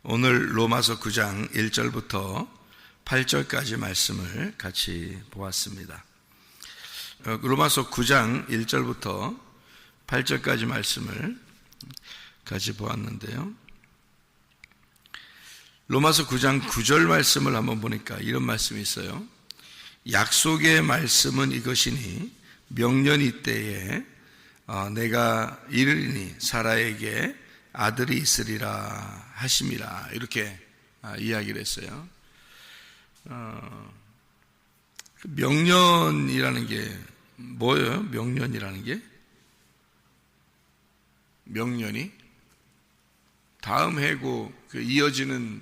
오늘 로마서 9장 1절부터 8절까지 말씀을 같이 보았습니다. 로마서 9장 1절부터 8절까지 말씀을 같이 보았는데요. 로마서 9장 9절 말씀을 한번 보니까 이런 말씀이 있어요. 약속의 말씀은 이것이니 명년이 때에 내가 이르리니 사라에게 아들이 있으리라 하심이라, 이렇게 이야기를 했어요. 명년이라는 게 뭐예요? 명년이라는 게? 명년이 다음 해고 그 이어지는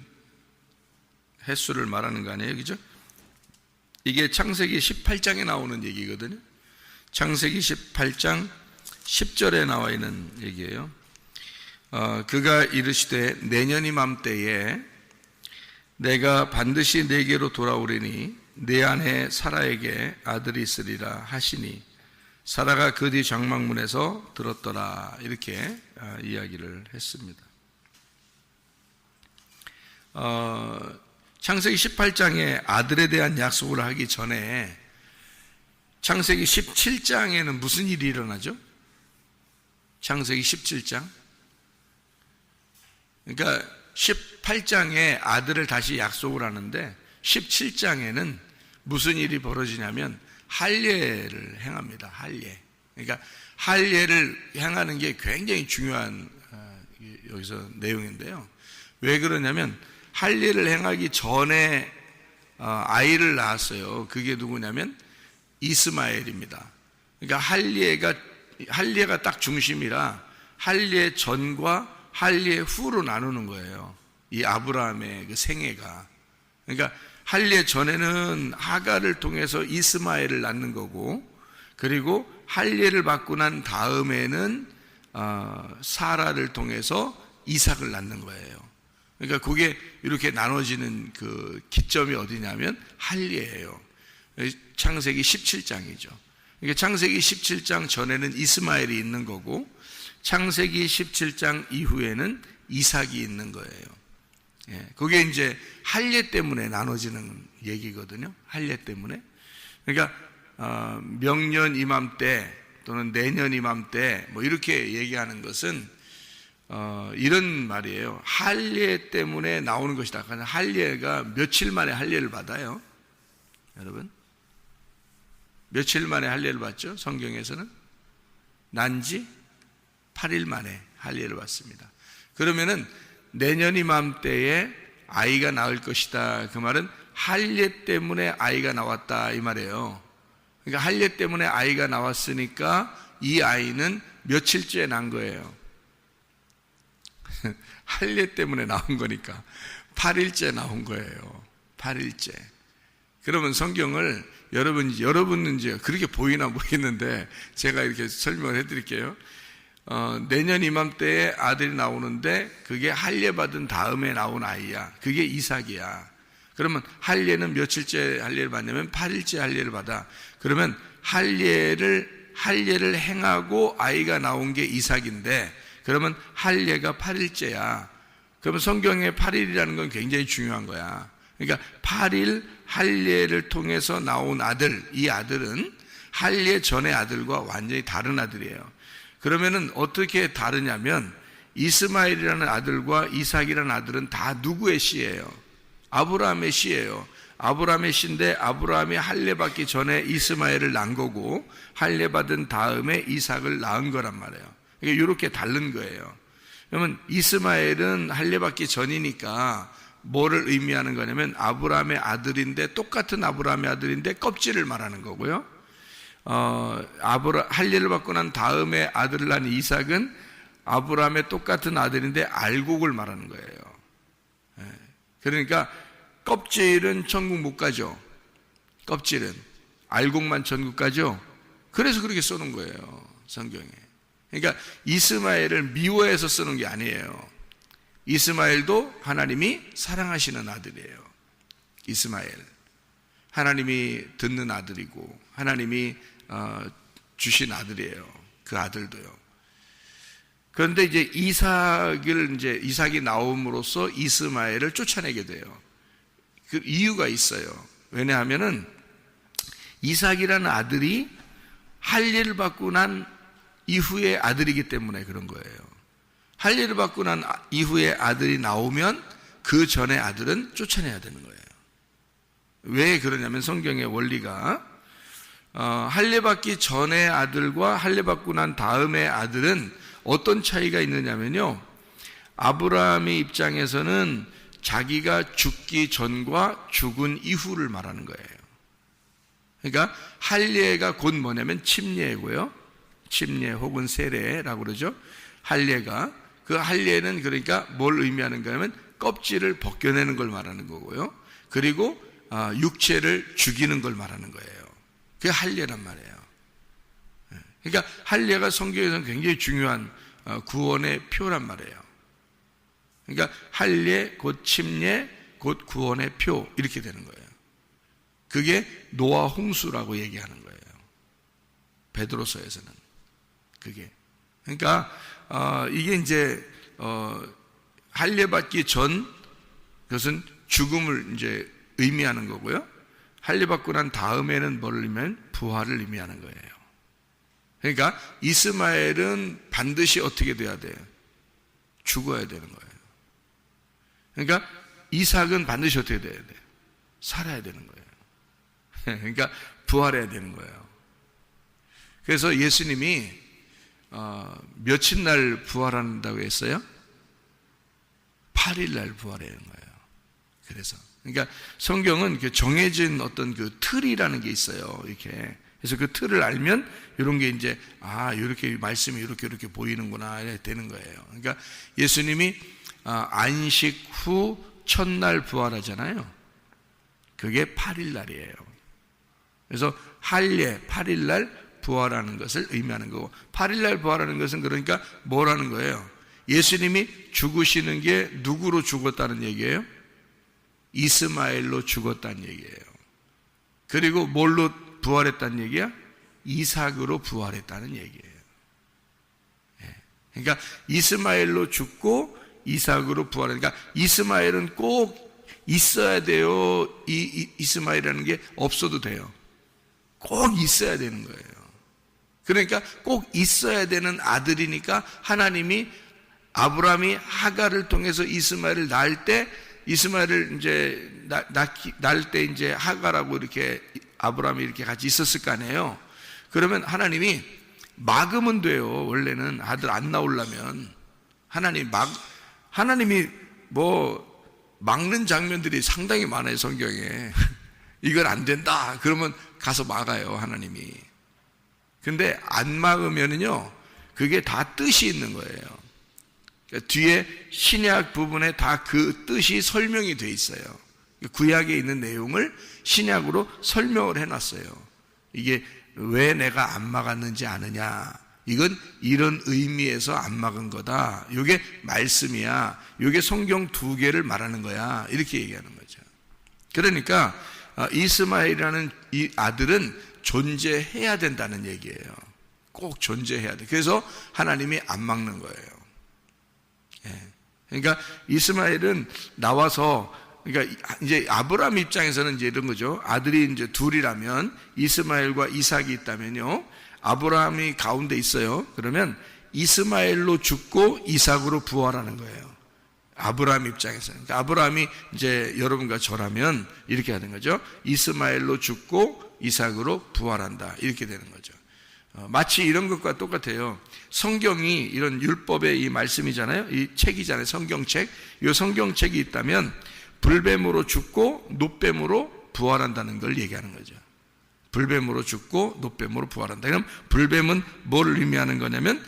횟수를 말하는 거 아니에요? 그죠? 이게 창세기 18장에 나오는 얘기거든요. 창세기 18장 10절에 나와 있는 얘기예요. 그가 이르시되 내년 이맘때에 내가 반드시 내게로 돌아오리니 내 아내 사라에게 아들이 있으리라 하시니 사라가 그 뒤 장막문에서 들었더라, 이렇게 이야기를 했습니다. 창세기 18장에 아들에 대한 약속을 하기 전에 창세기 17장에는 무슨 일이 일어나죠? 창세기 17장. 그러니까 18장에 아들을 다시 약속을 하는데 17장에는 무슨 일이 벌어지냐면 할례를 행합니다. 할례. 그러니까 할례를 행하는 게 굉장히 중요한 여기서 내용인데요. 왜 그러냐면 할례를 행하기 전에 아이를 낳았어요. 그게 누구냐면 이스마엘입니다. 그러니까 할례가 딱 중심이라 할례 전과 할례 후로 나누는 거예요. 이 아브라함의 그 생애가. 그러니까 할례 전에는 하갈을 통해서 이스마엘을 낳는 거고, 그리고 할례를 받고 난 다음에는 사라를 통해서 이삭을 낳는 거예요. 그러니까 그게 이렇게 나눠지는 그 기점이 어디냐면 할례예요. 창세기 17장이죠. 그러니까 창세기 17장 전에는 이스마엘이 있는 거고, 창세기 17장 이후에는 이삭이 있는 거예요. 그게 이제 할례 때문에 나눠지는 얘기거든요. 할례 때문에. 그러니까 명년 이맘때 또는 내년 이맘때 뭐 이렇게 얘기하는 것은 이런 말이에요. 할례 때문에 나오는 것이다. 할례가 며칠 만에 할례를 받아요. 여러분, 며칠 만에 할례를 받죠? 성경에서는 난지 8일 만에 할례를 받습니다. 그러면은 내년 이맘때에 아이가 나올 것이다. 그 말은 할례 때문에 아이가 나왔다, 이 말이에요. 그러니까 할례 때문에 아이가 나왔으니까 이 아이는 며칠째 난 거예요. 할례 때문에 나온 거니까 8일째 나온 거예요. 8일째. 그러면 성경을 여러분은 이제 그렇게 보이나 모르겠는데 제가 이렇게 설명을 해드릴게요. 내년 이맘때에 아들이 나오는데 그게 할례 받은 다음에 나온 아이야. 그게 이삭이야. 그러면 할례는 며칠째 할례를 받냐면 8일째 할례를 받아. 그러면 할례를 행하고 아이가 나온 게 이삭인데, 그러면 할례가 8일째야. 그러면 성경에 8일이라는 건 굉장히 중요한 거야. 그러니까 8일 할례를 통해서 나온 아들, 이 아들은 할례 전의 아들과 완전히 다른 아들이에요. 그러면은 어떻게 다르냐면 이스마엘이라는 아들과 이삭이라는 아들은 다 누구의 씨예요? 아브라함의 씨예요. 아브라함의 씨인데 아브라함이 할례 받기 전에 이스마엘을 낳은 거고 할례 받은 다음에 이삭을 낳은 거란 말이에요. 이게 이렇게 다른 거예요. 그러면 이스마엘은 할례 받기 전이니까 뭐를 의미하는 거냐면 아브라함의 아들인데, 똑같은 아브라함의 아들인데 껍질을 말하는 거고요. 할례를 받고 난 다음에 아들을 낳은 이삭은 아브라함의 똑같은 아들인데 알곡을 말하는 거예요. 그러니까 껍질은 천국 못 가죠. 껍질은 알곡만 천국 가죠. 그래서 그렇게 써놓은 거예요, 성경에. 그러니까 이스마엘을 미워해서 쓰는 게 아니에요. 이스마엘도 하나님이 사랑하시는 아들이에요. 이스마엘. 하나님이 듣는 아들이고 하나님이 주신 아들이에요. 그 아들도요. 그런데 이제 이삭이 나옴으로써 이스마엘을 쫓아내게 돼요. 그 이유가 있어요. 왜냐하면은 이삭이라는 아들이 할례를 받고 난 이후의 아들이기 때문에 그런 거예요. 할례를 받고 난 이후에 아들이 나오면 그 전에 아들은 쫓아내야 되는 거예요. 왜 그러냐면 성경의 원리가 할례 받기 전의 아들과 할례 받고 난 다음의 아들은 어떤 차이가 있느냐면요, 아브라함의 입장에서는 자기가 죽기 전과 죽은 이후를 말하는 거예요. 그러니까 할례가 곧 뭐냐면 침례고요. 침례 혹은 세례라고 그러죠. 할례가, 그 할례는 그러니까 뭘 의미하는가 하면 껍질을 벗겨내는 걸 말하는 거고요. 그리고 육체를 죽이는 걸 말하는 거예요. 그게 할례란 말이에요. 그러니까 할례가 성경에서는 굉장히 중요한 구원의 표란 말이에요. 그러니까 할례 곧 침례 곧 구원의 표, 이렇게 되는 거예요. 그게 노아 홍수라고 얘기하는 거예요. 베드로서에서는 그게. 그러니까 이게 이제 할례 받기 전, 그것은 죽음을 이제 의미하는 거고요. 할례 받고 난 다음에는 뭘 의미하면 부활을 의미하는 거예요. 그러니까 이스마엘은 반드시 어떻게 돼야 돼요? 죽어야 되는 거예요. 그러니까 이삭은 반드시 어떻게 돼야 돼요? 살아야 되는 거예요. 그러니까 부활해야 되는 거예요. 그래서 예수님이 며칠 날 부활한다고 했어요? 8일 날 부활하는 거예요. 그래서 그러니까 성경은 정해진 어떤 그 틀이라는 게 있어요. 이렇게. 그래서 그 틀을 알면 이런 게 이제 이렇게 말씀이 이렇게 보이는구나 되는 거예요. 그러니까 예수님이 안식 후 첫날 부활하잖아요. 그게 8일 날이에요. 그래서 할례 8일 날 부활하는 것을 의미하는 거고, 8일 날 부활하는 것은 그러니까 뭐라는 거예요? 예수님이 죽으시는 게 누구로 죽었다는 얘기예요? 이스마엘로 죽었다는 얘기예요. 그리고 뭘로 부활했다는 얘기야? 이삭으로 부활했다는 얘기예요. 그러니까 이스마엘로 죽고 이삭으로 부활하니까, 그러니까 이스마엘은 꼭 있어야 돼요? 이스마엘이라는 게 없어도 돼요? 꼭 있어야 되는 거예요. 그러니까 꼭 있어야 되는 아들이니까 하나님이 아브라함이 하갈을 통해서 이스마엘을 낳을 때, 이스마엘을 이제 낳을 때 이제 하갈하고 이렇게 아브라함이 이렇게 같이 있었을 거 아니에요. 그러면 하나님이 막으면 돼요. 원래는 아들 안 나오려면 하나님이 뭐 막는 장면들이 상당히 많아요, 성경에. 이건 안 된다 그러면 가서 막아요, 하나님이. 근데 안 막으면은요, 그게 다 뜻이 있는 거예요. 그러니까 뒤에 신약 부분에 다 그 뜻이 설명이 돼 있어요. 구약에 있는 내용을 신약으로 설명을 해놨어요. 이게 왜 내가 안 막았는지 아느냐? 이건 이런 의미에서 안 막은 거다. 이게 말씀이야. 이게 성경 2개를 말하는 거야. 이렇게 얘기하는 거죠. 그러니까 이스마엘이라는 이 아들은 존재해야 된다는 얘기예요. 꼭 존재해야 돼. 그래서 하나님이 안 막는 거예요. 그러니까 이스마엘은 나와서, 그러니까 이제 아브라함 입장에서는 이제 이런 거죠. 아들이 이제 둘이라면, 이스마엘과 이삭이 있다면요, 아브라함이 가운데 있어요. 그러면 이스마엘로 죽고 이삭으로 부활하는 거예요. 아브라함 입장에서는. 그러니까 아브라함이 이제 여러분과 저라면 이렇게 하는 거죠. 이스마엘로 죽고 이삭으로 부활한다. 이렇게 되는 거죠. 마치 이런 것과 똑같아요. 성경이 이런 율법의 이 말씀이잖아요. 이 책이잖아요. 성경책. 이 성경책이 있다면 불뱀으로 죽고 놋뱀으로 부활한다는 걸 얘기하는 거죠. 불뱀으로 죽고 놋뱀으로 부활한다. 그럼 불뱀은 뭘 의미하는 거냐면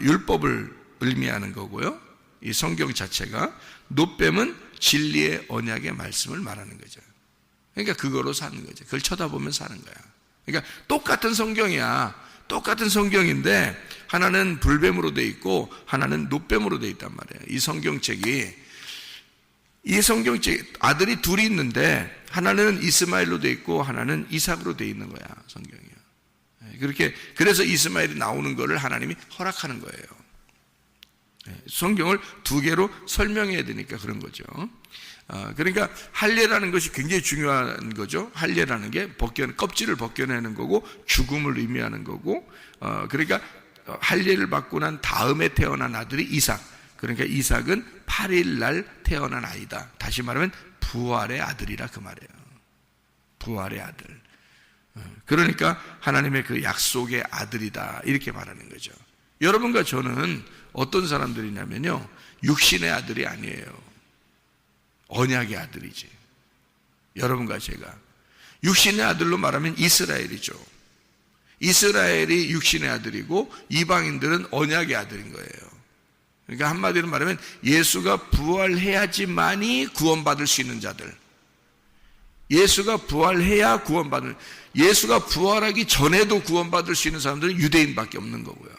율법을 의미하는 거고요. 이 성경 자체가. 놋뱀은 진리의 언약의 말씀을 말하는 거죠. 그러니까 그거로 사는 거죠. 그걸 쳐다보면 사는 거야. 그러니까 똑같은 성경이야. 똑같은 성경인데 하나는 불뱀으로 돼 있고 하나는 노뱀으로 돼 있단 말이에요. 이 성경책 아들이 둘이 있는데 하나는 이스마엘로 돼 있고 하나는 이삭으로 돼 있는 거야, 성경이요. 그래서 이스마엘이 나오는 거를 하나님이 허락하는 거예요. 성경을 두 개로 설명해야 되니까 그런 거죠. 그러니까 할례라는 것이 굉장히 중요한 거죠. 할례라는 게 껍질을 벗겨내는 거고 죽음을 의미하는 거고, 그러니까 할례를 받고 난 다음에 태어난 아들이 이삭. 그러니까 이삭은 8일 날 태어난 아이다. 다시 말하면 부활의 아들이라 그 말이에요. 부활의 아들. 그러니까 하나님의 그 약속의 아들이다, 이렇게 말하는 거죠. 여러분과 저는 어떤 사람들이냐면요, 육신의 아들이 아니에요. 언약의 아들이지. 여러분과 제가 육신의 아들로 말하면 이스라엘이죠. 이스라엘이 육신의 아들이고 이방인들은 언약의 아들인 거예요. 그러니까 한마디로 말하면 예수가 부활해야지만이 구원받을 수 있는 자들, 예수가 부활해야 구원받을, 예수가 부활하기 전에도 구원받을 수 있는 사람들은 유대인밖에 없는 거고요.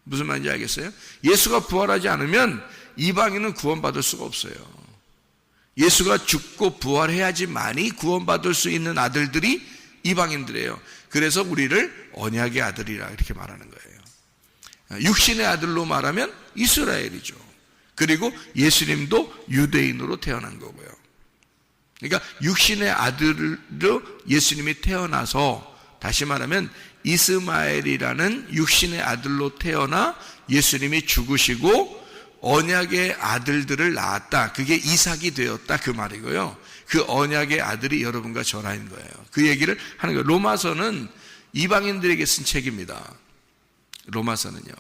무슨 말인지 알겠어요? 예수가 부활하지 않으면 이방인은 구원받을 수가 없어요. 예수가 죽고 부활해야지만이 구원받을 수 있는 아들들이 이방인들이에요. 그래서 우리를 언약의 아들이라 이렇게 말하는 거예요. 육신의 아들로 말하면 이스라엘이죠. 그리고 예수님도 유대인으로 태어난 거고요. 그러니까 육신의 아들로 예수님이 태어나서, 다시 말하면 이스마엘이라는 육신의 아들로 태어나 예수님이 죽으시고 언약의 아들들을 낳았다. 그게 이삭이 되었다, 그 말이고요. 그 언약의 아들이 여러분과 저라는 거예요. 그 얘기를 하는 거예요. 로마서는 이방인들에게 쓴 책입니다. 로마서는요,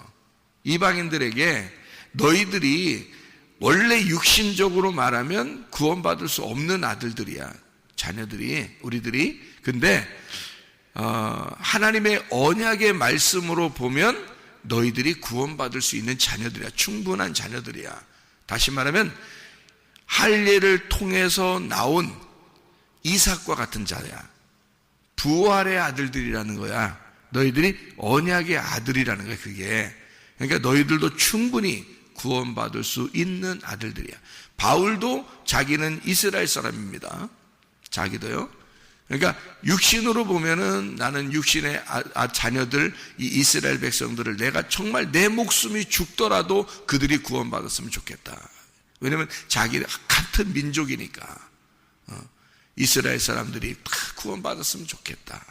이방인들에게 너희들이 원래 육신적으로 말하면 구원받을 수 없는 아들들이야, 자녀들이, 우리들이. 근데 하나님의 언약의 말씀으로 보면 너희들이 구원받을 수 있는 자녀들이야, 충분한 자녀들이야. 다시 말하면 할례를 통해서 나온 이삭과 같은 자야. 부활의 아들들이라는 거야. 너희들이 언약의 아들이라는 거야, 그게. 그러니까 너희들도 충분히 구원받을 수 있는 아들들이야. 바울도 자기는 이스라엘 사람입니다. 자기도요. 그러니까 육신으로 보면은 나는 육신의 자녀들, 이 이스라엘 백성들을 내가 정말 내 목숨이 죽더라도 그들이 구원받았으면 좋겠다. 왜냐하면 자기 같은 민족이니까. 이스라엘 사람들이 다 구원받았으면 좋겠다.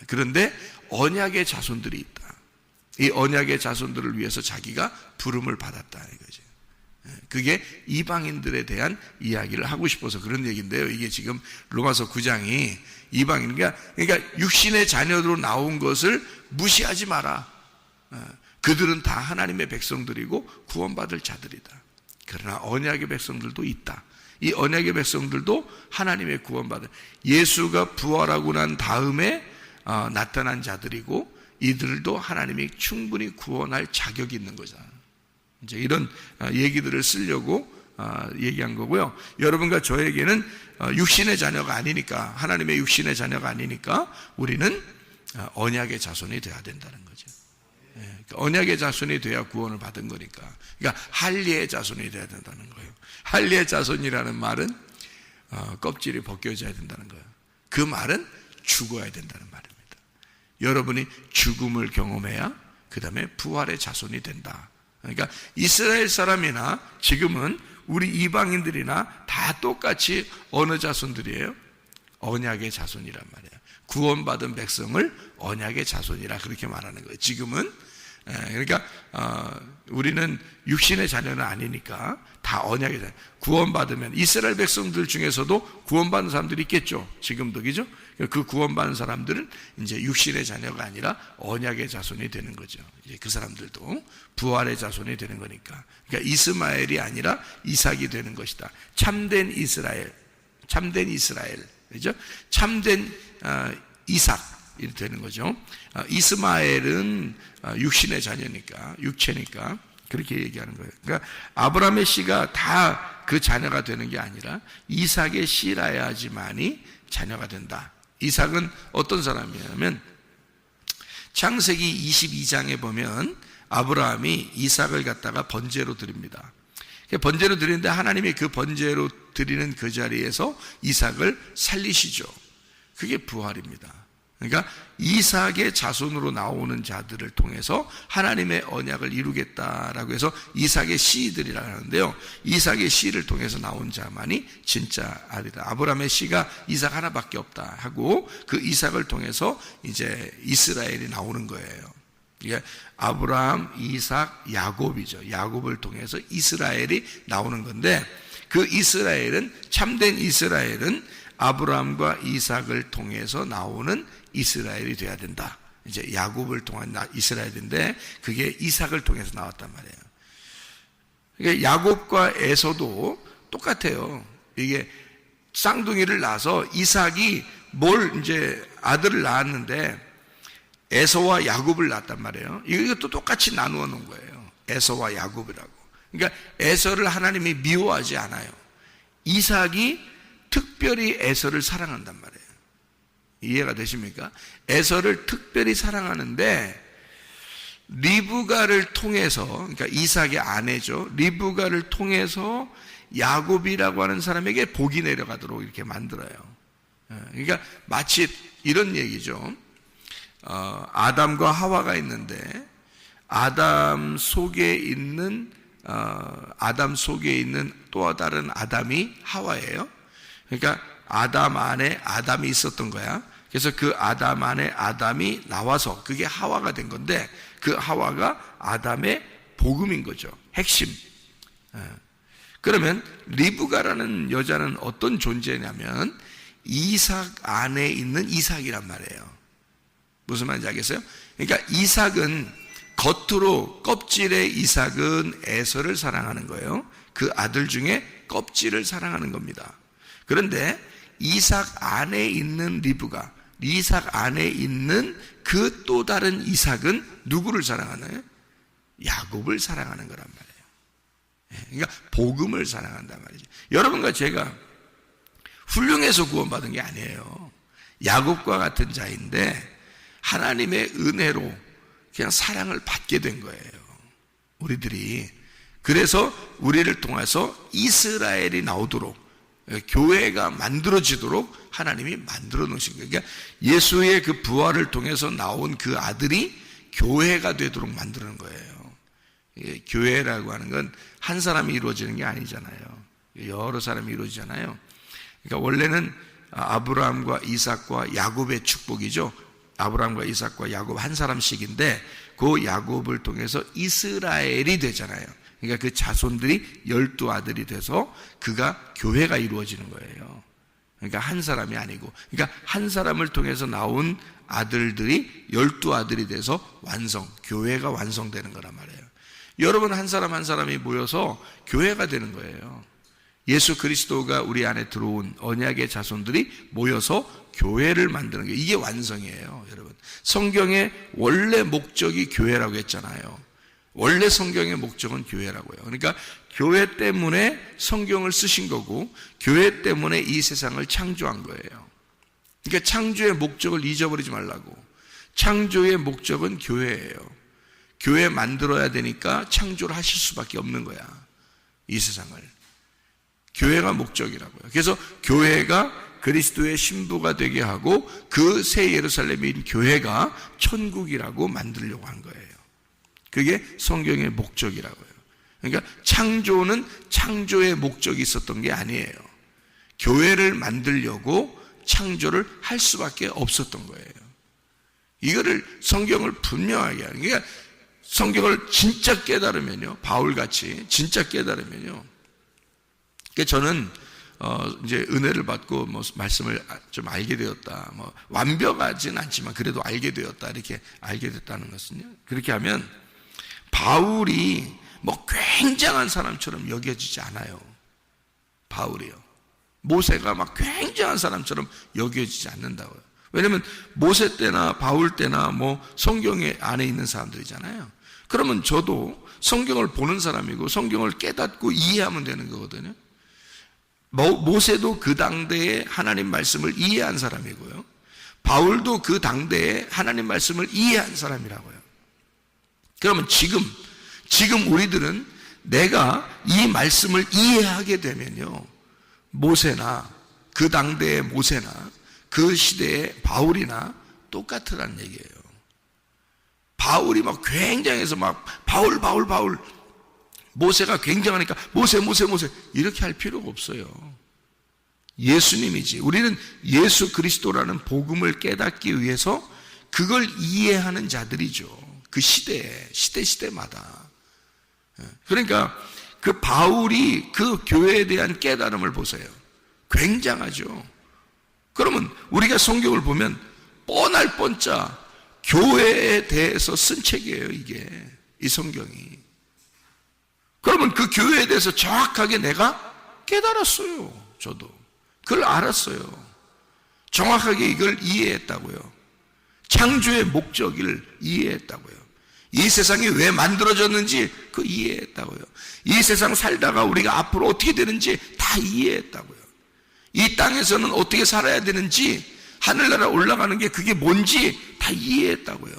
그런데 언약의 자손들이 있다. 이 언약의 자손들을 위해서 자기가 부름을 받았다, 이거지. 그게 이방인들에 대한 이야기를 하고 싶어서 그런 얘기인데요. 이게 지금 로마서 9장이 이방인, 그러니까 육신의 자녀로 나온 것을 무시하지 마라. 그들은 다 하나님의 백성들이고 구원받을 자들이다. 그러나 언약의 백성들도 있다. 이 언약의 백성들도 하나님의 구원받을, 예수가 부활하고 난 다음에 나타난 자들이고 이들도 하나님이 충분히 구원할 자격이 있는 거잖아. 이제 이런 얘기들을 쓰려고 얘기한 거고요. 여러분과 저에게는 육신의 자녀가 아니니까, 하나님의 육신의 자녀가 아니니까 우리는 언약의 자손이 돼야 된다는 거죠. 언약의 자손이 돼야 구원을 받은 거니까. 그러니까 할례의 자손이 돼야 된다는 거예요. 할례의 자손이라는 말은 껍질이 벗겨져야 된다는 거예요. 그 말은 죽어야 된다는 말입니다. 여러분이 죽음을 경험해야 그 다음에 부활의 자손이 된다. 그러니까 이스라엘 사람이나 지금은 우리 이방인들이나 다 똑같이 어느 자손들이에요? 언약의 자손이란 말이에요. 구원받은 백성을 언약의 자손이라 그렇게 말하는 거예요. 지금은. 그러니까 우리는 육신의 자녀는 아니니까 다 언약의 자녀. 구원받으면 이스라엘 백성들 중에서도 구원받은 사람들이 있겠죠. 지금도, 그죠? 그 구원받은 사람들은 이제 육신의 자녀가 아니라 언약의 자손이 되는 거죠. 이제 그 사람들도 부활의 자손이 되는 거니까. 그러니까 이스마엘이 아니라 이삭이 되는 것이다. 참된 이스라엘, 그죠? 참된 이삭. 이렇게 되는 거죠. 이스마엘은 육신의 자녀니까, 육체니까 그렇게 얘기하는 거예요. 그러니까 아브라함의 씨가 다 그 자녀가 되는 게 아니라 이삭의 씨라야지만이 자녀가 된다. 이삭은 어떤 사람이냐면 창세기 22장에 보면 아브라함이 이삭을 갖다가 번제로 드립니다. 번제로 드리는데 하나님이 그 번제로 드리는 그 자리에서 이삭을 살리시죠. 그게 부활입니다. 그러니까 이삭의 자손으로 나오는 자들을 통해서 하나님의 언약을 이루겠다라고 해서 이삭의 씨들이라고 하는데요, 이삭의 씨를 통해서 나온 자만이 진짜 아들이다. 아브라함의 씨가 이삭 하나밖에 없다 하고 그 이삭을 통해서 이제 이스라엘이 나오는 거예요. 이게 아브라함, 이삭, 야곱이죠. 야곱을 통해서 이스라엘이 나오는 건데, 그 이스라엘은, 참된 이스라엘은 아브라함과 이삭을 통해서 나오는 이스라엘이 돼야 된다. 이제 야곱을 통한 이스라엘인데 그게 이삭을 통해서 나왔단 말이에요. 그러니까 야곱과 에서도 똑같아요. 이게 쌍둥이를 낳아서 이삭이 이제 아들을 낳았는데 에서와 야곱을 낳았단 말이에요. 이것도 똑같이 나누어 놓은 거예요. 에서와 야곱이라고. 그러니까 에서를 하나님이 미워하지 않아요. 이삭이 특별히 에서를 사랑한단 말이에요. 이해가 되십니까? 에서를 특별히 사랑하는데 리브가를 통해서, 그러니까 이삭의 아내죠, 리브가를 통해서 야곱이라고 하는 사람에게 복이 내려가도록 이렇게 만들어요. 그러니까 마치 이런 얘기죠. 아담과 하와가 있는데 아담 속에 있는 또 다른 아담이 하와예요. 그러니까 아담 안에 아담이 있었던 거야. 그래서 그 아담 안에 아담이 나와서 그게 하와가 된 건데, 그 하와가 아담의 복음인 거죠. 핵심. 그러면 리브가라는 여자는 어떤 존재냐면 이삭 안에 있는 이삭이란 말이에요. 무슨 말인지 알겠어요? 그러니까 이삭은 겉으로, 껍질의 이삭은 에서를 사랑하는 거예요. 그 아들 중에 껍질을 사랑하는 겁니다. 그런데 이삭 안에 있는 리브가, 이삭 안에 있는 그 또 다른 이삭은 누구를 사랑하나요? 야곱을 사랑하는 거란 말이에요. 그러니까 복음을 사랑한단 말이죠. 여러분과 제가 훌륭해서 구원받은 게 아니에요. 야곱과 같은 자인데 하나님의 은혜로 그냥 사랑을 받게 된 거예요, 우리들이. 그래서 우리를 통해서 이스라엘이 나오도록, 교회가 만들어지도록 하나님이 만들어 놓으신 거예요. 그러니까 예수의 그 부활을 통해서 나온 그 아들이 교회가 되도록 만드는 거예요. 교회라고 하는 건 한 사람이 이루어지는 게 아니잖아요. 여러 사람이 이루어지잖아요. 그러니까 원래는 아브라함과 이삭과 야곱의 축복이죠. 아브라함과 이삭과 야곱 한 사람씩인데 그 야곱을 통해서 이스라엘이 되잖아요. 그러니까 그 자손들이 12아들이 돼서 그가 교회가 이루어지는 거예요. 그러니까 한 사람이 아니고, 그러니까 한 사람을 통해서 나온 아들들이 12아들이 돼서 교회가 완성되는 거란 말이에요. 여러분 한 사람 한 사람이 모여서 교회가 되는 거예요. 예수 그리스도가 우리 안에 들어온 언약의 자손들이 모여서 교회를 만드는 게, 이게 완성이에요, 여러분. 성경의 원래 목적이 교회라고 했잖아요. 원래 성경의 목적은 교회라고요. 그러니까 교회 때문에 성경을 쓰신 거고, 교회 때문에 이 세상을 창조한 거예요. 그러니까 창조의 목적을 잊어버리지 말라고. 창조의 목적은 교회예요. 교회 만들어야 되니까 창조를 하실 수밖에 없는 거야, 이 세상을. 교회가 목적이라고요. 그래서 교회가 그리스도의 신부가 되게 하고 그 새 예루살렘인 교회가 천국이라고 만들려고 한 거예요. 그게 성경의 목적이라고요. 그러니까 창조는 창조의 목적이 있었던 게 아니에요. 교회를 만들려고 창조를 할 수밖에 없었던 거예요. 이거를 성경을 분명하게 하는, 그러니까 성경을 진짜 깨달으면요, 바울같이 진짜 깨달으면요, 그러니까 저는 이제 은혜를 받고 말씀을 좀 알게 되었다. 완벽하진 않지만 그래도 알게 되었다. 이렇게 알게 됐다는 것은요, 그렇게 하면 바울이 굉장한 사람처럼 여겨지지 않아요. 바울이요. 모세가 굉장한 사람처럼 여겨지지 않는다고요. 왜냐면 모세 때나 바울 때나 성경에 안에 있는 사람들이잖아요. 그러면 저도 성경을 보는 사람이고 성경을 깨닫고 이해하면 되는 거거든요. 모세도 그 당대에 하나님 말씀을 이해한 사람이고요. 바울도 그 당대에 하나님 말씀을 이해한 사람이라고요. 그러면 지금 우리들은 내가 이 말씀을 이해하게 되면요, 모세나 그 당대의 모세나 그 시대의 바울이나 똑같으라는 얘기예요. 바울이 막 굉장해서 막 바울 모세가 굉장하니까 모세 이렇게 할 필요가 없어요. 예수님이지. 우리는 예수 그리스도라는 복음을 깨닫기 위해서 그걸 이해하는 자들이죠. 그 시대마다. 그러니까 그 바울이 그 교회에 대한 깨달음을 보세요. 굉장하죠. 그러면 우리가 성경을 보면 뻔할 뻔짜 교회에 대해서 쓴 책이에요, 이게. 이 성경이. 그러면 그 교회에 대해서 정확하게 내가 깨달았어요. 저도. 그걸 알았어요. 정확하게 이걸 이해했다고요. 창조의 목적을 이해했다고요. 이 세상이 왜 만들어졌는지 그 이해했다고요. 이 세상 살다가 우리가 앞으로 어떻게 되는지 다 이해했다고요. 이 땅에서는 어떻게 살아야 되는지, 하늘나라 올라가는 게 그게 뭔지 다 이해했다고요.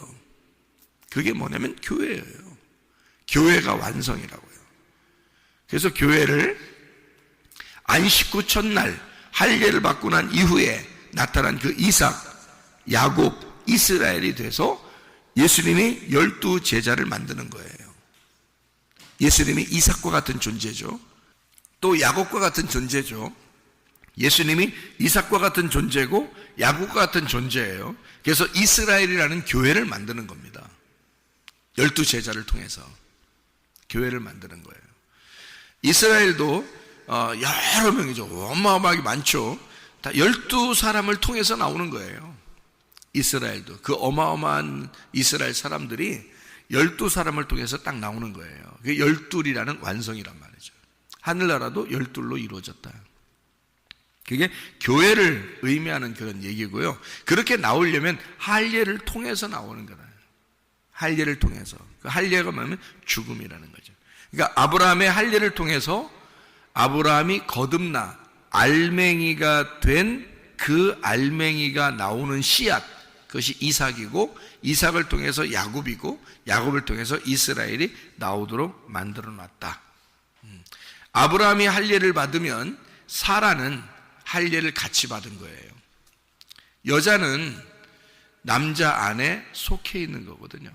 그게 뭐냐면 교회예요. 교회가 완성이라고요. 그래서 교회를 안식 후 첫날 할례를 받고 난 이후에 나타난 그 이삭, 야곱, 이스라엘이 돼서 예수님이 12 제자를 만드는 거예요. 예수님이 이삭과 같은 존재죠. 또 야곱과 같은 존재죠. 예수님이 이삭과 같은 존재고 야곱과 같은 존재예요. 그래서 이스라엘이라는 교회를 만드는 겁니다. 12 제자를 통해서 교회를 만드는 거예요. 이스라엘도 여러 명이죠. 어마어마하게 많죠. 다 12사람을 통해서 나오는 거예요. 이스라엘도. 그 어마어마한 이스라엘 사람들이 12사람을 통해서 딱 나오는 거예요. 그게 12이라는 완성이란 말이죠. 하늘나라도 12로 이루어졌다. 그게 교회를 의미하는 그런 얘기고요. 그렇게 나오려면 할례를 통해서 나오는 거예요. 할례를 통해서. 그 할례가 뭐냐면 죽음이라는 거죠. 그러니까 아브라함의 할례를 통해서 아브라함이 거듭나 알맹이가 된 그 알맹이가 나오는 씨앗, 그것이 이삭이고, 이삭을 통해서 야곱이고, 야곱을 통해서 이스라엘이 나오도록 만들어 놨다. 아브라함이 할례를 받으면 사라는 할례를 같이 받은 거예요. 여자는 남자 안에 속해 있는 거거든요.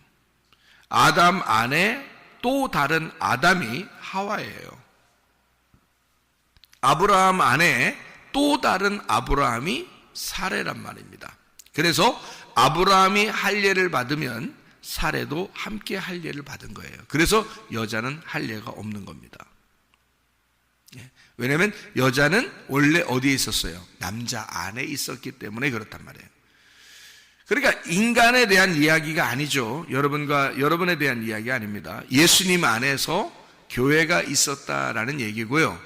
아담 안에 또 다른 아담이 하와예요. 아브라함 안에 또 다른 아브라함이 사레란 말입니다. 그래서 아브라함이 할례를 받으면 사레도 함께 할례를 받은 거예요. 그래서 여자는 할례가 없는 겁니다. 왜냐하면 여자는 원래 어디에 있었어요? 남자 안에 있었기 때문에 그렇단 말이에요. 그러니까 인간에 대한 이야기가 아니죠. 여러분에 대한 이야기가 아닙니다. 예수님 안에서 교회가 있었다라는 얘기고요.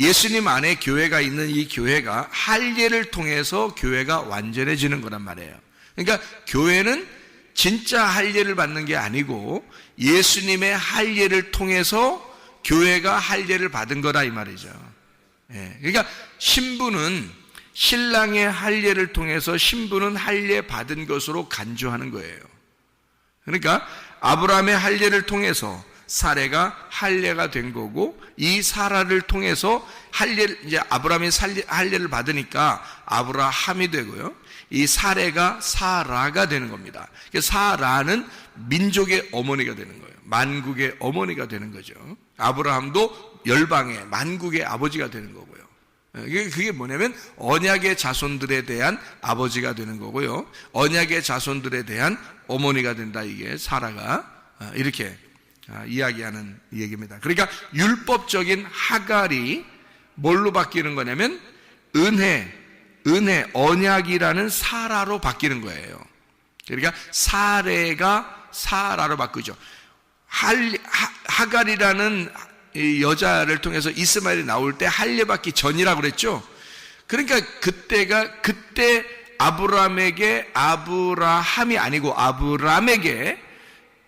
예수님 안에 교회가 있는 이 교회가 할례를 통해서 교회가 완전해지는 거란 말이에요. 그러니까 교회는 진짜 할례를 받는 게 아니고 예수님의 할례를 통해서 교회가 할례를 받은 거다 이 말이죠. 그러니까 신부는 신랑의 할례를 통해서 신부는 할례 받은 것으로 간주하는 거예요. 그러니까 아브라함의 할례를 통해서 사레가 할례가 된 거고, 이 사라를 통해서 이제 아브라함이 할례를 받으니까 아브라함이 되고요. 이 사레가 사라가 되는 겁니다. 사라는 민족의 어머니가 되는 거예요. 만국의 어머니가 되는 거죠. 아브라함도 열방의 만국의 아버지가 되는 거고요. 그게 뭐냐면 언약의 자손들에 대한 아버지가 되는 거고요. 언약의 자손들에 대한 어머니가 된다. 이게 사라가 이렇게 이야기하는 얘기입니다. 그러니까 율법적인 하갈이 뭘로 바뀌는 거냐면 은혜, 언약이라는 사라로 바뀌는 거예요. 그러니까 사레가 사라로 바뀌죠. 하갈이라는 여자를 통해서 이스마엘이 나올 때 할례 받기 전이라고 그랬죠. 그러니까 그때 아브라함이 아니고 아브람에게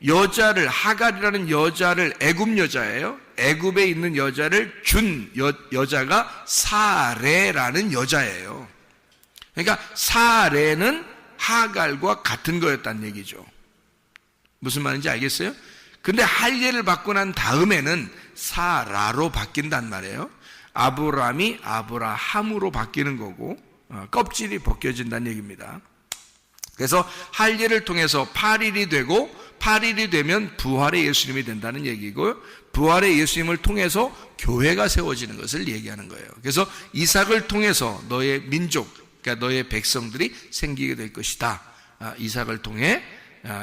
여자를, 하갈이라는 여자를, 애굽 여자예요. 애굽에 있는 여자를 준 여자가 사레라는 여자예요. 그러니까 사레는 하갈과 같은 거였다는 얘기죠. 무슨 말인지 알겠어요? 근데 할례를 받고 난 다음에는 사라로 바뀐단 말이에요. 아브라함이 아브라함으로 바뀌는 거고 껍질이 벗겨진다는 얘기입니다. 그래서 할례를 통해서 8일이 되고 8일이 되면 부활의 예수님이 된다는 얘기고, 부활의 예수님을 통해서 교회가 세워지는 것을 얘기하는 거예요. 그래서 이삭을 통해서 너의 민족, 그러니까 너의 백성들이 생기게 될 것이다. 이삭을 통해,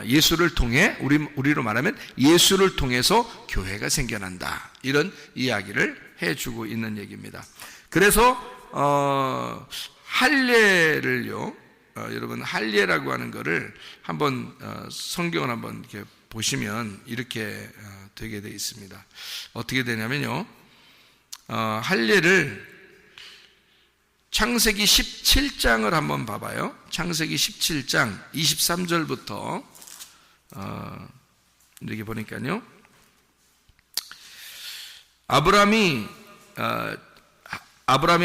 예수를 통해, 우리로 말하면 예수를 통해서 교회가 생겨난다. 이런 이야기를 해주고 있는 얘기입니다. 그래서 할례를요, 여러분 할례라고 하는 거를 한번 성경을 한번 이렇게 보시면 이렇게 되게 되어 있습니다. 어떻게 되냐면요, 할례를 창세기 17장을 한번 봐봐요. 창세기 17장 23절부터 이렇게 보니까요, 아브라함이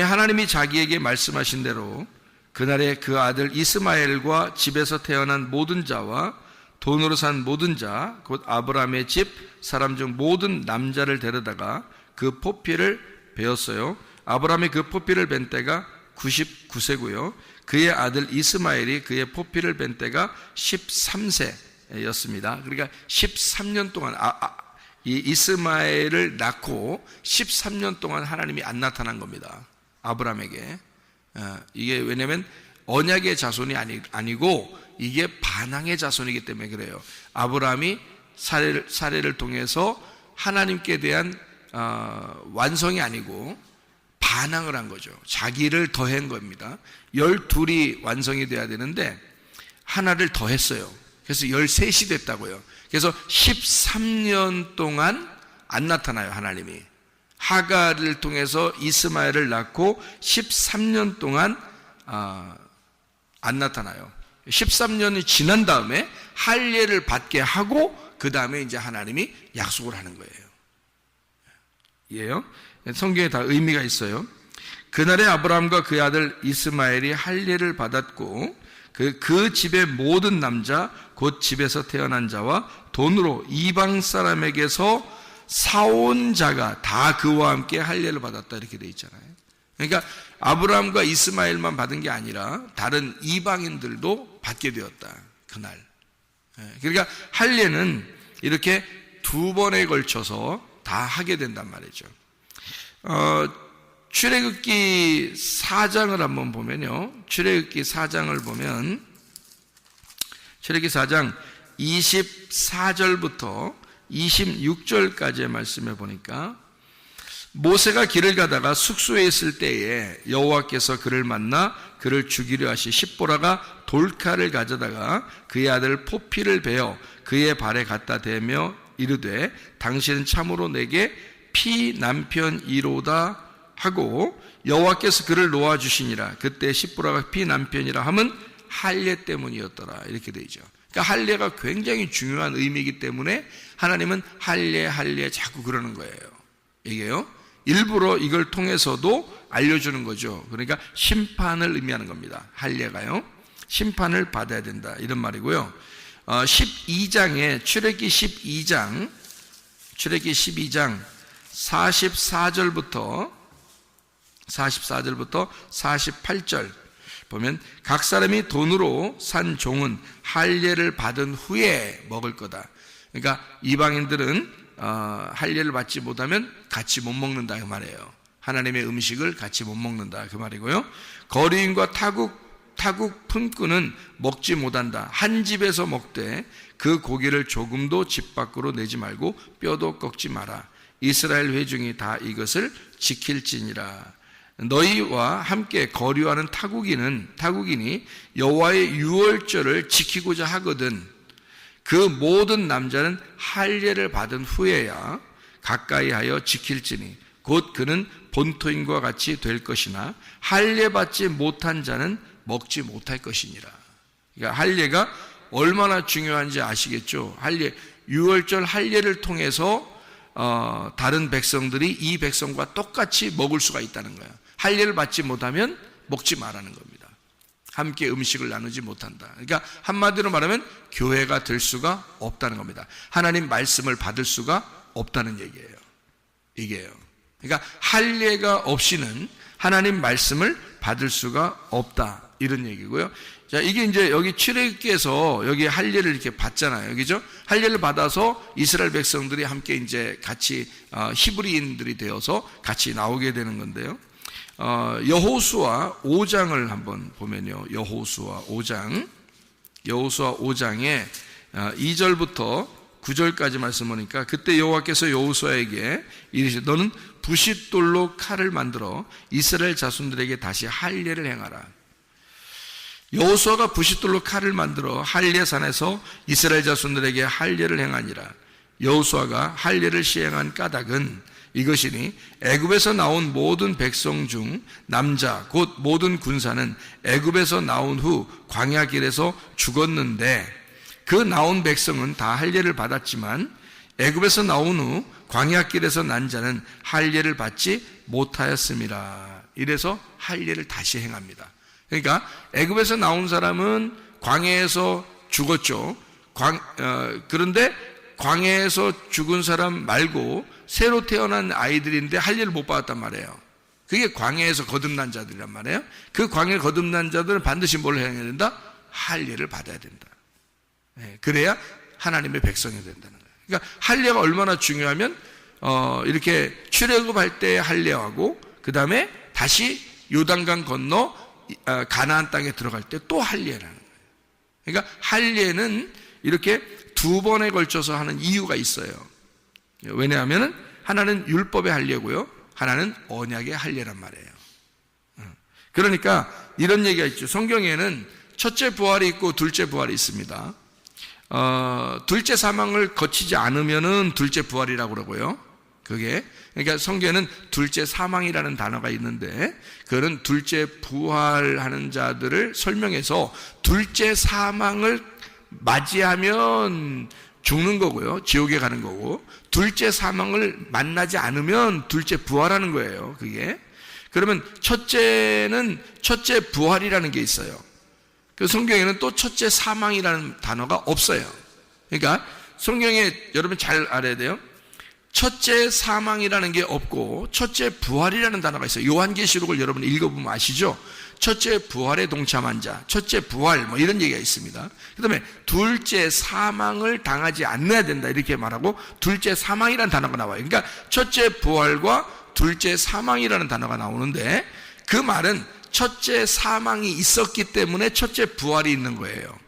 하나님이 자기에게 말씀하신 대로 그날에 그 아들 이스마엘과 집에서 태어난 모든 자와 돈으로 산 모든 자, 곧 아브라함의 집 사람 중 모든 남자를 데려다가 그 포피를 베었어요. 아브라함이 그 포피를 벤 때가 99세고요. 그의 아들 이스마엘이 그의 포피를 벤 때가 13세였습니다. 그러니까 13년 동안 이 이스마엘을 낳고 13년 동안 하나님이 안 나타난 겁니다. 아브라함에게. 이게 왜냐면 언약의 자손이 아니고 이게 반항의 자손이기 때문에 그래요. 아브라함이 사례를 통해서 하나님께 대한 완성이 아니고 반항을 한 거죠. 자기를 더한 겁니다. 12이 완성이 돼야 되는데 하나를 더했어요. 그래서 13이 됐다고요. 그래서 13년 동안 안 나타나요, 하나님이. 하갈을 통해서 이스마엘을 낳고 13년 동안 안 나타나요. 13년이 지난 다음에 할례를 받게 하고 그 다음에 이제 하나님이 약속을 하는 거예요. 이해요? 성경에 다 의미가 있어요. 그날에 아브라함과 그의 아들 이스마엘이 할례를 받았고 그 집의 모든 남자 곧 집에서 태어난 자와 돈으로 이방 사람에게서 사온 자가 다 그와 함께 할례를 받았다, 이렇게 돼 있잖아요. 그러니까 아브라함과 이스마엘만 받은 게 아니라 다른 이방인들도 받게 되었다, 그날. 그러니까 할례는 이렇게 2번에 걸쳐서 다 하게 된단 말이죠. 출애굽기 4장을 한번 보면요, 출애굽기 4장을 보면 출애굽기 4장 24절부터 26절까지의 말씀에 보니까, 모세가 길을 가다가 숙소에 있을 때에 여호와께서 그를 만나 그를 죽이려 하시 십보라가 돌칼을 가져다가 그의 아들 포피를 베어 그의 발에 갖다 대며 이르되 당신은 참으로 내게 피남편이로다 하고 여호와께서 그를 놓아주시니라. 그때 십보라가 피남편이라 함은 할례 때문이었더라, 이렇게 되어 있죠. 그러니까 할례가 굉장히 중요한 의미이기 때문에 하나님은 할례 자꾸 그러는 거예요. 이게요, 일부러 이걸 통해서도 알려주는 거죠. 그러니까 심판을 의미하는 겁니다. 할례가요, 심판을 받아야 된다, 이런 말이고요. 12장에 출애굽기 12장 44절부터 48절 보면, 각 사람이 돈으로 산 종은 할례를 받은 후에 먹을 거다. 그러니까 이방인들은 할례를 받지 못하면 같이 못 먹는다, 그 말이에요. 하나님의 음식을 같이 못 먹는다, 그 말이고요. 거류인과 타국 품꾼은 먹지 못한다. 한 집에서 먹되 그 고기를 조금도 집 밖으로 내지 말고 뼈도 꺾지 마라. 이스라엘 회중이 다 이것을 지킬지니라. 너희와 함께 거류하는 타국인이 여호와의 유월절을 지키고자 하거든 그 모든 남자는 할례를 받은 후에야 가까이 하여 지킬지니 곧 그는 본토인과 같이 될 것이나 할례 받지 못한 자는 먹지 못할 것이니라. 그러니까 할례가 얼마나 중요한지 아시겠죠? 유월절 할례를 통해서 다른 백성들이 이 백성과 똑같이 먹을 수가 있다는 거예요. 할례를 받지 못하면 먹지 말라는 겁니다. 함께 음식을 나누지 못한다. 그러니까 한마디로 말하면 교회가 될 수가 없다는 겁니다. 하나님 말씀을 받을 수가 없다는 얘기예요. 이게요. 그러니까 할례가 없이는 하나님 말씀을 받을 수가 없다. 이런 얘기고요. 자, 이게 이제 여기 출애굽기에서 여기 할례를 이렇게 받잖아요. 그죠? 할례를 받아서 이스라엘 백성들이 함께 이제 같이 히브리인들이 되어서 같이 나오게 되는 건데요. 여호수아 5장을 한번 보면요. 여호수아 5장에 2절부터 9절까지 말씀 보니까 그때 여호와께서 여호수아에게 이르시되 너는 부싯돌로 칼을 만들어 이스라엘 자손들에게 다시 할례를 행하라. 여호수아가 부싯돌로 칼을 만들어 할례산에서 이스라엘 자손들에게 할례를 행하니라. 여호수아가 할례를 시행한 까닭은 이것이니 애굽에서 나온 모든 백성 중 남자 곧 모든 군사는 애굽에서 나온 후 광야길에서 죽었는데 그 나온 백성은 다 할례를 받았지만 애굽에서 나온 후 광야길에서 난 자는 할례를 받지 못하였음이라. 이래서 할례를 다시 행합니다. 그러니까 애굽에서 나온 사람은 광야에서 죽었죠. 그런데 광야에서 죽은 사람 말고 새로 태어난 아이들인데 할례를 못 받았단 말이에요. 그게 광야에서 거듭난 자들이란 말이에요. 그 광야에 거듭난 자들은 반드시 뭘 해야 된다? 할례를 받아야 된다. 그래야 하나님의 백성이 된다는 거예요. 그러니까 할례가 얼마나 중요하면 이렇게 출애굽할 때 할례하고 그 다음에 다시 요단강 건너 가나안 땅에 들어갈 때 또 할례라는 거예요. 그러니까 할례는 이렇게 두 번에 걸쳐서 하는 이유가 있어요. 왜냐하면 하나는 율법의 할례고요, 하나는 언약의 할례란 말이에요. 그러니까 이런 얘기가 있죠. 성경에는 첫째 부활이 있고 둘째 부활이 있습니다. 둘째 사망을 거치지 않으면은 둘째 부활이라고 그러고요. 그게 그러니까 성경에는 둘째 사망이라는 단어가 있는데 그거는 둘째 부활하는 자들을 설명해서 둘째 사망을 맞이하면 죽는 거고요, 지옥에 가는 거고, 둘째 사망을 만나지 않으면 둘째 부활하는 거예요. 그게 그러면 첫째는 첫째 부활이라는 게 있어요. 그 성경에는 또 첫째 사망이라는 단어가 없어요. 그러니까 성경에 여러분 잘 알아야 돼요. 첫째 사망이라는 게 없고 첫째 부활이라는 단어가 있어요. 요한계시록을 여러분 읽어보면 아시죠? 첫째 부활에 동참한 자, 첫째 부활 뭐 이런 얘기가 있습니다. 그 다음에 둘째 사망을 당하지 않아야 된다 이렇게 말하고 둘째 사망이라는 단어가 나와요. 그러니까 첫째 부활과 둘째 사망이라는 단어가 나오는데 그 말은 첫째 사망이 있었기 때문에 첫째 부활이 있는 거예요.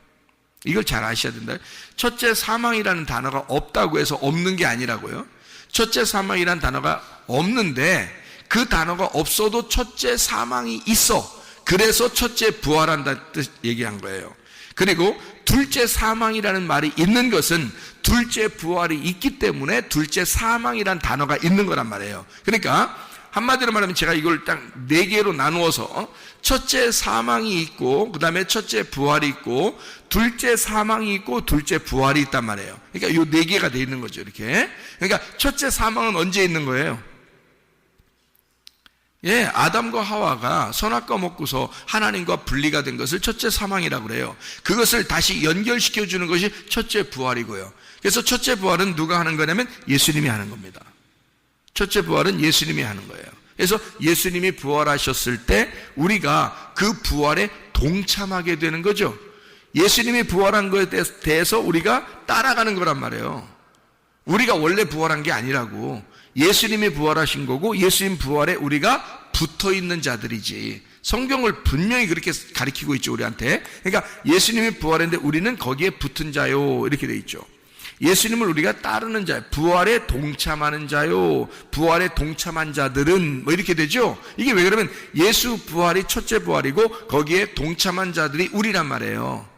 이걸 잘 아셔야 된다. 첫째 사망이라는 단어가 없다고 해서 없는 게 아니라고요. 첫째 사망이라는 단어가 없는데 그 단어가 없어도 첫째 사망이 있어. 그래서 첫째 부활한다는 뜻 얘기한 거예요. 그리고 둘째 사망이라는 말이 있는 것은 둘째 부활이 있기 때문에 둘째 사망이라는 단어가 있는 거란 말이에요. 그러니까 한마디로 말하면 제가 이걸 딱 4개로 나누어서 첫째 사망이 있고 그 다음에 첫째 부활이 있고 둘째 사망이 있고 둘째 부활이 있단 말이에요. 그러니까 이 4개가 돼 있는 거죠. 이렇게. 그러니까 첫째 사망은 언제 있는 거예요? 아담과 하와가 선악과 먹고서 하나님과 분리가 된 것을 첫째 사망이라고 그래요. 그것을 다시 연결시켜 주는 것이 첫째 부활이고요. 그래서 첫째 부활은 누가 하는 거냐면 예수님이 하는 겁니다. 첫째 부활은 예수님이 하는 거예요. 그래서 예수님이 부활하셨을 때 우리가 그 부활에 동참하게 되는 거죠. 예수님이 부활한 것에 대해서 우리가 따라가는 거란 말이에요. 우리가 원래 부활한 게 아니라고. 예수님이 부활하신 거고 예수님 부활에 우리가 붙어있는 자들이지. 성경을 분명히 그렇게 가르치고 있죠, 우리한테. 그러니까 예수님이 부활했는데 우리는 거기에 붙은 자요 이렇게 돼 있죠. 예수님을 우리가 따르는 자요, 부활에 동참하는 자요, 부활에 동참한 자들은 뭐 이렇게 되죠. 이게 왜 그러면 예수 부활이 첫째 부활이고 거기에 동참한 자들이 우리란 말이에요.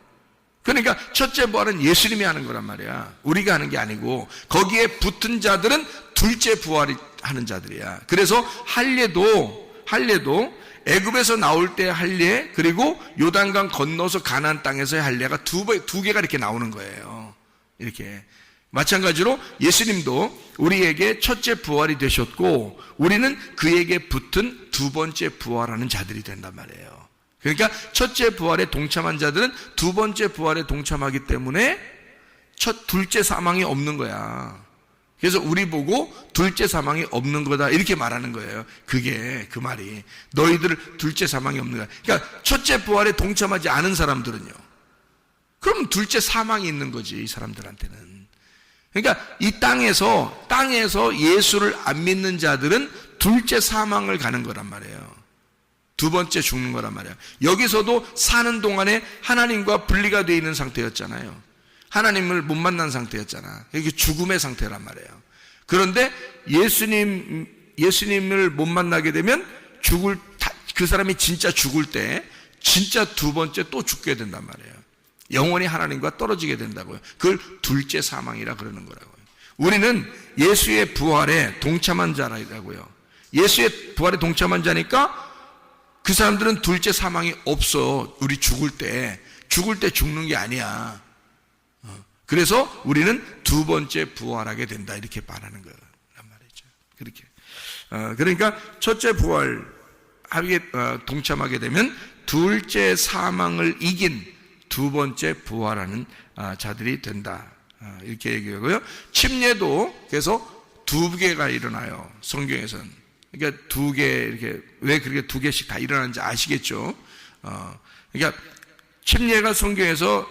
그러니까 첫째 부활은 예수님이 하는 거란 말이야. 우리가 하는 게 아니고 거기에 붙은 자들은 둘째 부활이 하는 자들이야. 그래서 할례도 애굽에서 나올 때 할례, 그리고 요단강 건너서 가나안 땅에서의 할례가 두 개가 이렇게 나오는 거예요. 이렇게 마찬가지로 예수님도 우리에게 첫째 부활이 되셨고 우리는 그에게 붙은 두 번째 부활하는 자들이 된단 말이에요. 그러니까 첫째 부활에 동참한 자들은 두 번째 부활에 동참하기 때문에 둘째 사망이 없는 거야. 그래서 우리 보고 둘째 사망이 없는 거다 이렇게 말하는 거예요. 그게 그 말이 너희들 둘째 사망이 없는 거야. 그러니까 첫째 부활에 동참하지 않은 사람들은요, 그럼 둘째 사망이 있는 거지, 이 사람들한테는. 그러니까 이 땅에서 예수를 안 믿는 자들은 둘째 사망을 가는 거란 말이에요. 두 번째 죽는 거란 말이에요. 여기서도 사는 동안에 하나님과 분리가 되어 있는 상태였잖아요. 하나님을 못 만난 상태였잖아. 이게 죽음의 상태란 말이에요. 그런데 예수님을 못 만나게 되면 그 사람이 진짜 죽을 때 진짜 두 번째 또 죽게 된단 말이에요. 영원히 하나님과 떨어지게 된다고요. 그걸 둘째 사망이라 그러는 거라고요. 우리는 예수의 부활에 동참한 자라고요. 예수의 부활에 동참한 자니까 그 사람들은 둘째 사망이 없어. 우리 죽을 때 죽는 게 아니야. 그래서 우리는 두 번째 부활하게 된다 이렇게 말하는 거란 말이죠. 그렇게. 그러니까 첫째 부활에 동참하게 되면 둘째 사망을 이긴 두 번째 부활하는 자들이 된다. 이렇게 얘기하고요. 침례도 그래서 두 개가 일어나요. 성경에서는. 그러니까 두 개, 이렇게, 왜 그렇게 두 개씩 다 일어나는지 아시겠죠? 그러니까 침례가 성경에서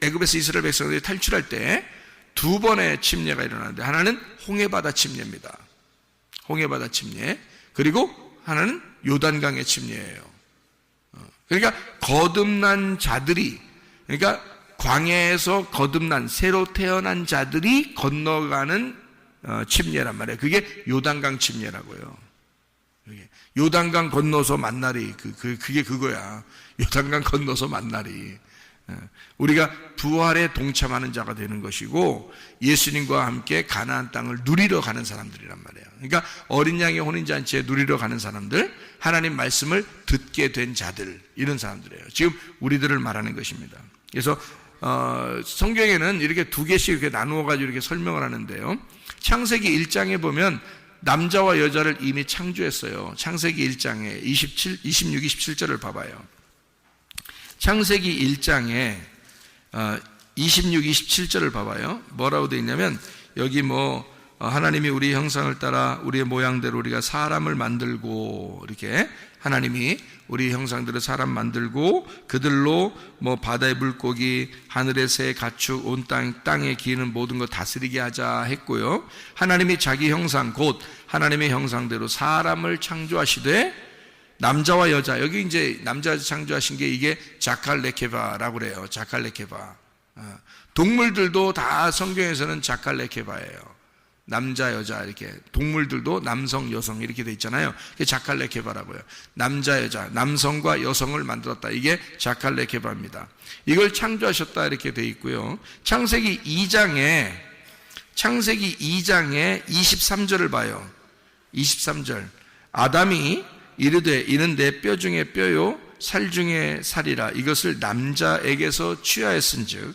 애굽에서 이스라엘 백성들이 탈출할 때 두 번의 침례가 일어나는데, 하나는 홍해바다 침례입니다. 홍해바다 침례. 그리고 하나는 요단강의 침례예요. 그러니까 거듭난 자들이, 그러니까 광야에서 거듭난 새로 태어난 자들이 건너가는 침례란 말이에요. 그게 요단강 침례라고요. 요단강 건너서 만나리, 그게 그거야. 요단강 건너서 만나리. 우리가 부활에 동참하는 자가 되는 것이고, 예수님과 함께 가나안 땅을 누리러 가는 사람들이란 말이에요. 그러니까 어린 양의 혼인잔치에 누리러 가는 사람들, 하나님 말씀을 듣게 된 자들, 이런 사람들이에요. 지금 우리들을 말하는 것입니다. 그래서 성경에는 이렇게 두 개씩 이렇게 나누어 가지고 이렇게 설명을 하는데요. 창세기 1장에 보면 남자와 여자를 이미 창조했어요. 창세기 1장에 26, 27절을 봐봐요. 창세기 1장에 26, 27절을 봐봐요. 뭐라고 되어 있냐면, 여기 하나님이 우리 형상을 따라 우리의 모양대로 우리가 사람을 만들고, 이렇게 하나님이 우리 형상대로 사람 만들고 그들로 바다의 물고기, 하늘의 새, 가축, 온 땅에 기는 모든 것 다스리게 하자 했고요. 하나님이 자기 형상, 곧 하나님의 형상대로 사람을 창조하시되, 남자와 여자, 여기 이제 남자 여자 창조하신 게 이게 자칼레케바라고 그래요. 자칼레케바. 동물들도 다 성경에서는 자칼레케바예요. 남자 여자, 이렇게 동물들도 남성 여성 이렇게 돼 있잖아요. 그게 자칼레케바라고요. 남자 여자, 남성과 여성을 만들었다, 이게 자칼레케바입니다. 이걸 창조하셨다 이렇게 돼 있고요. 창세기 2장에 23절을 봐요. 23절. 아담이 이르되 이는 내 뼈 중에 뼈요 살 중에 살이라. 이것을 남자에게서 취하였은즉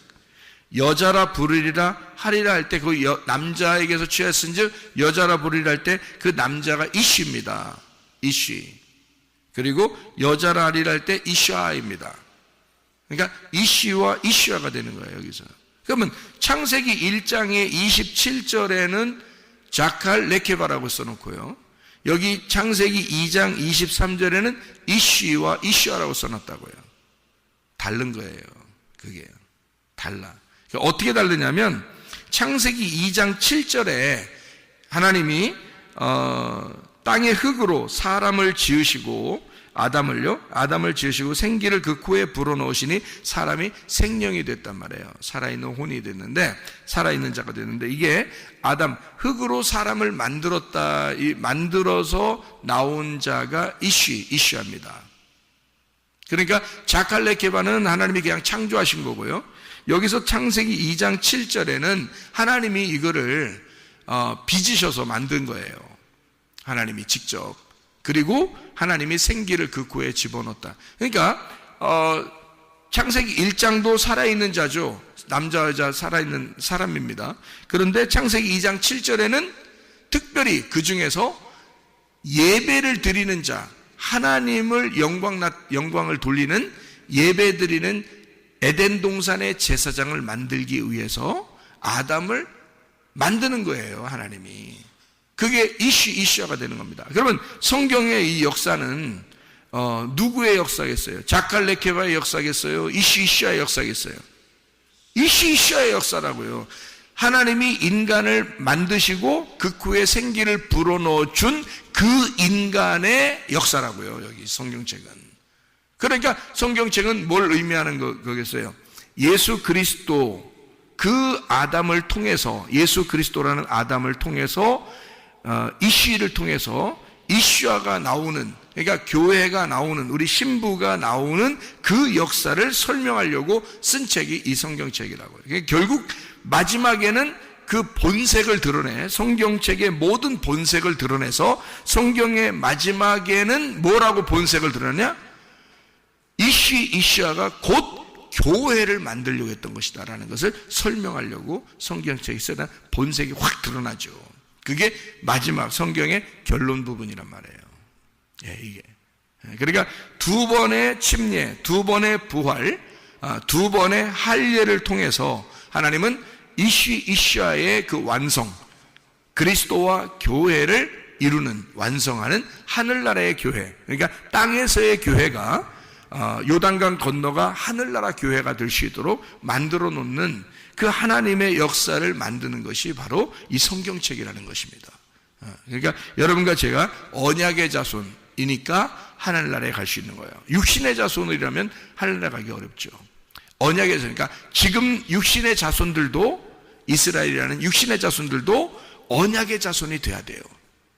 여자라 부르리라 하리라 할 때, 그 남자에게서 취하였은즉 여자라 부르리라 할 때 그 남자가 이쉬입니다. 이쉬. 그리고 여자라 하리라 할 때 이샤입니다. 그러니까 이쉬와 이쉬아가 되는 거예요, 여기서. 그러면 창세기 1장의 27절에는 자칼 레케바라고 써놓고요, 여기 창세기 2장 23절에는 이쉬와 이쉬아라고 써놨다고요. 다른 거예요. 그게 달라. 어떻게 다르냐면, 창세기 2장 7절에 하나님이 땅의 흙으로 사람을 지으시고, 아담을 지으시고 생기를 그 코에 불어넣으시니 사람이 생명이 됐단 말이에요. 살아있는 혼이 됐는데, 살아있는 자가 됐는데, 이게 아담, 흙으로 사람을 만들어서 나온 자가 이쉬아입니다. 그러니까 자칼레케바는 하나님이 그냥 창조하신 거고요. 여기서 창세기 2장 7절에는 하나님이 이거를 빚으셔서 만든 거예요. 하나님이 직접. 그리고 하나님이 생기를 그 코에 집어넣었다. 그러니까 창세기 1장도 살아있는 자죠. 남자 여자 살아있는 사람입니다. 그런데 창세기 2장 7절에는 특별히 그 중에서 예배를 드리는 자, 하나님을 영광을 돌리는 예배드리는 에덴 동산의 제사장을 만들기 위해서 아담을 만드는 거예요, 하나님이. 그게 이슈화가 되는 겁니다. 그러면 성경의 이 역사는 누구의 역사겠어요? 자칼레케바의 역사겠어요? 이슈화의 역사겠어요? 이슈화의 역사라고요. 하나님이 인간을 만드시고 그 후에 생기를 불어넣어 준 그 인간의 역사라고요, 여기 성경책은. 그러니까 성경책은 뭘 의미하는 거겠어요? 예수 그리스도, 그 아담을 통해서, 예수 그리스도라는 아담을 통해서 이슈를 통해서 이슈화가 나오는, 그러니까 교회가 나오는, 우리 신부가 나오는 그 역사를 설명하려고 쓴 책이 이 성경책이라고요. 그러니까 결국 마지막에는 그 본색을 드러내, 성경책의 모든 본색을 드러내서 성경의 마지막에는 뭐라고 본색을 드러내냐? 이슈화가 곧 교회를 만들려고 했던 것이다라는 것을 설명하려고 성경책에 쓰는 본색이 확 드러나죠. 그게 마지막 성경의 결론 부분이란 말이에요. 예, 이게. 그러니까 두 번의 침례, 두 번의 부활, 두 번의 할례를 통해서 하나님은 이슈화의 그 완성, 그리스도와 교회를 이루는, 완성하는 하늘나라의 교회, 그러니까 땅에서의 교회가 요단강 건너가 하늘나라 교회가 될 수 있도록 만들어 놓는 그 하나님의 역사를 만드는 것이 바로 이 성경책이라는 것입니다. 그러니까 여러분과 제가 언약의 자손이니까 하늘나라에 갈 수 있는 거예요. 육신의 자손이라면 하늘나라 가기 어렵죠. 언약의 자손, 그러니까 지금 육신의 자손들도, 이스라엘이라는 육신의 자손들도 언약의 자손이 돼야 돼요.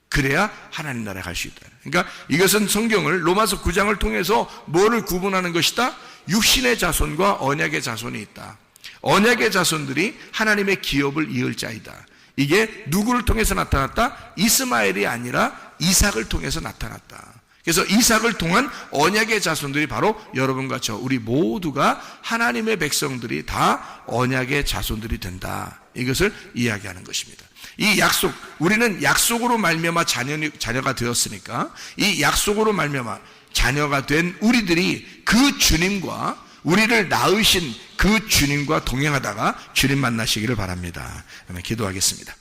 그래야 하나님 나라에 갈 수 있다. 그러니까 이것은 성경을 로마서 9장을 통해서 뭐를 구분하는 것이다? 육신의 자손과 언약의 자손이 있다. 언약의 자손들이 하나님의 기업을 이을 자이다. 이게 누구를 통해서 나타났다? 이스마엘이 아니라 이삭을 통해서 나타났다. 그래서 이삭을 통한 언약의 자손들이 바로 여러분과 저, 우리 모두가 하나님의 백성들이 다 언약의 자손들이 된다. 이것을 이야기하는 것입니다. 이 약속, 우리는 약속으로 말미암아 자녀가 되었으니까 이 약속으로 말미암아 자녀가 된 우리들이 그 주님과, 우리를 낳으신 그 주님과 동행하다가 주님 만나시기를 바랍니다. 그러면 기도하겠습니다.